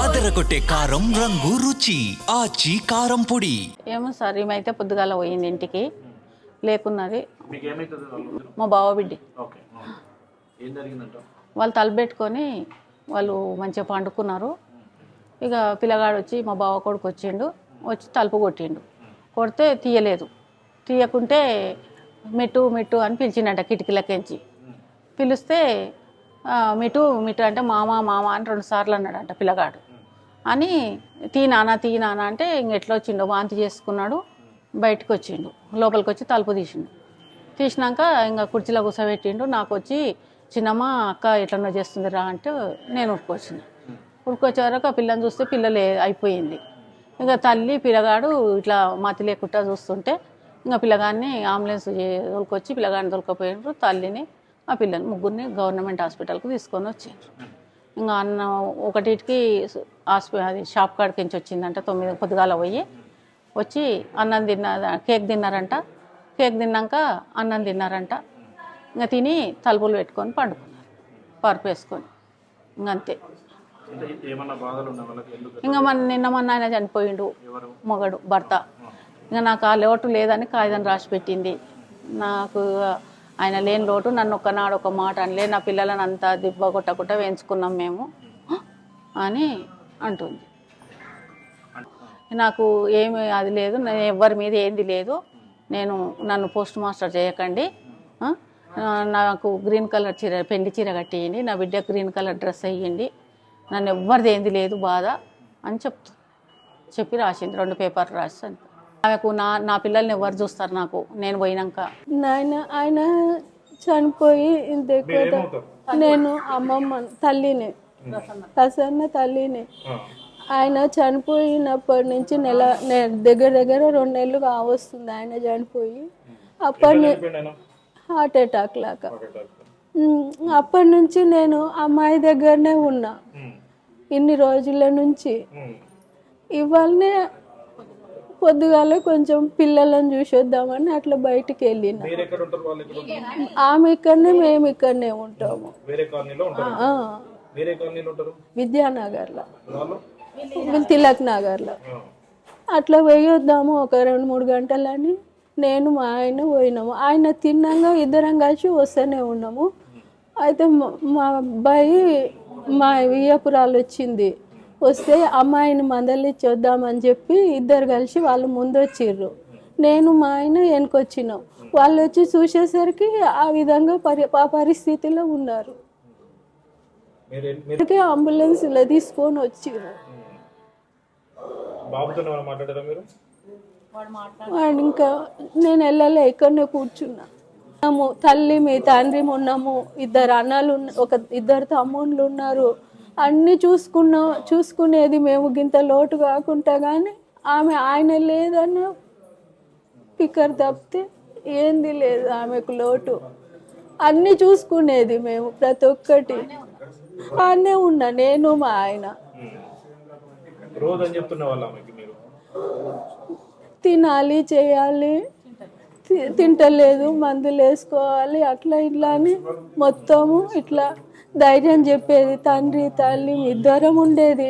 అదరగొట్టే కారం రంగు రుచి ఆచి కారం పొడి. ఏమో సార్ ఈమెయితే పొద్దుగాల పోయింది ఇంటికి లేకున్నది. మా బావ బిడ్డి వాళ్ళు తలబెట్టుకొని వాళ్ళు మంచిగా పండుకున్నారు. ఇక పిల్లగాడు వచ్చి మా బావ కొడుకు వచ్చిండు, వచ్చి తలుపు కొట్టిండు. కొడితే తీయలేదు. తీయకుంటే మెట్టు మెట్టు అని పిలిచిండట కిటికీలకెంచి. పిలిస్తే మిటు మిటు అంటే మామ మామ అని 2 సార్లు అన్నాడంట పిల్లగాడు. అని తీ నానా అంటే ఇంక ఎట్లా వచ్చిండో వాంతి చేసుకున్నాడు. బయటకు వచ్చిండు, లోపలికి వచ్చి తలుపు తీసిండు. తీసినాక ఇంకా కుర్చీలో కూర్చోబెట్టిండు. నాకు వచ్చి చిన్నమ్మ అక్క ఎట్లనో చేస్తుంది రా అంటే నేను ఉరుకొచ్చిన. ఉరుకొచ్చే వరకు ఆ పిల్లని చూస్తే పిల్లలే అయిపోయింది. ఇంకా తల్లి పిల్లగాడు ఇట్లా మతి లేకుండా చూస్తుంటే ఇంకా పిల్లగాడిని అంబులెన్స్ తోలుకొచ్చి పిల్లగాడిని తోలుకపోయిండ్రు. తల్లిని ఆ పిల్లని ముగ్గురిని గవర్నమెంట్ హాస్పిటల్కి తీసుకొని వచ్చిండ్రు. ఇంకా అన్న ఒకటికి అది షాప్ కాడికి నుంచి వచ్చిందంట. 9 పొద్దుగాల పోయి వచ్చి అన్నం కేక్ తిన్నారంట. కేక్ తిన్నాక అన్నం తిన్నారంట. ఇంకా తిని తలుపులు పెట్టుకొని పండుకున్నారు పరుపు వేసుకొని. ఇంకంతే. ఇంకా నిన్న మొన్న ఆయన చనిపోయిండు మొగడు భర్త. ఇంకా నాకు ఆ లోటు లేదని కాగితం రాసి పెట్టింది. నాకు ఆయన లేని లోటు, నన్ను ఒక్కనాడు ఒక మాట అనలే, నా పిల్లలను అంతా దిబ్బ కొట్టకుండా వేయించుకున్నాం మేము అని అంటుంది. నాకు ఏమి అది లేదు, నేను ఎవరి మీద ఏంది లేదు, నన్ను పోస్ట్ మాస్టర్ చేయకండి, నాకు గ్రీన్ కలర్ చీర పెండి చీర కట్టేయండి, నా బిడ్డ గ్రీన్ కలర్ డ్రెస్ వేయండి, నన్ను ఎవ్వరిది ఏంది లేదు బాధ అని చెప్పి రాసింది. 2 పేపర్లు రాసి ఆమెకు నా పిల్లల్ని ఎవరు చూస్తారు నాకు నేను పోయినాక. ఆయన చనిపోయి ఇంత నేను అమ్మమ్మ తల్లిని ప్రసన్న తల్లిని. ఆయన చనిపోయినప్పటి నుంచి దగ్గర 2 నెలలు కావస్తుంది ఆయన చనిపోయి. హార్ట్ అటాక్ లాగా. అప్పటి నుంచి నేను అమ్మాయి దగ్గరనే ఉన్నా ఇన్ని రోజుల నుంచి. ఇవాళనే పొద్దుగాల కొంచెం పిల్లలను చూసొద్దామని అట్లా బయటికి వెళ్ళిన. ఆమె ఇక్కడనే మేము ఇక్కడనే ఉంటాము విద్యానగర్లో, తిలక్ నగర్లో. అట్లా పోయొద్దాము ఒక 2-3 గంటలని నేను మా ఆయన పోయినాము. ఆయన తిన్నాక ఇద్దరం కలిసి వస్తూనే ఉన్నాము. అయితే మా అబ్బాయి మా వియ్యపురాలు వచ్చింది. వస్తే అమ్మాయిని మందలిచ్చి వద్దామని చెప్పి ఇద్దరు కలిసి వాళ్ళు ముందు వచ్చిర్రు, నేను మా ఆయన వెనుకొచ్చినాం. వాళ్ళు వచ్చి చూసేసరికి ఆ విధంగా ఆ పరిస్థితిలో ఉన్నారు. అంబులెన్స్లో తీసుకొని వచ్చిర్రు. వాడు ఇంకా నేను వెళ్ళలే, ఇక్కడనే కూర్చున్నా. తల్లి మీ తండ్రి ఉన్నాము, 2 అన్నలు, 2 తమ్ముళ్ళు ఉన్నారు. అన్నీ చూసుకునేది మేము గింత లోటు కాకుండా. కానీ ఆయన లేదన్న పిక్కర్ తప్పితే ఏంది లేదు ఆమెకు లోటు. అన్నీ చూసుకునేది మేము ప్రతి ఒక్కటి. ఆనే ఉన్నా నేను మా ఆయన. తినాలి చేయాలి, తింటలేదు, మందులు వేసుకోవాలి, అట్లా ఇట్లా అని మొత్తము ఇట్లా ధైర్యం చెప్పేది. తండ్రి తల్లి 2 ఉండేది.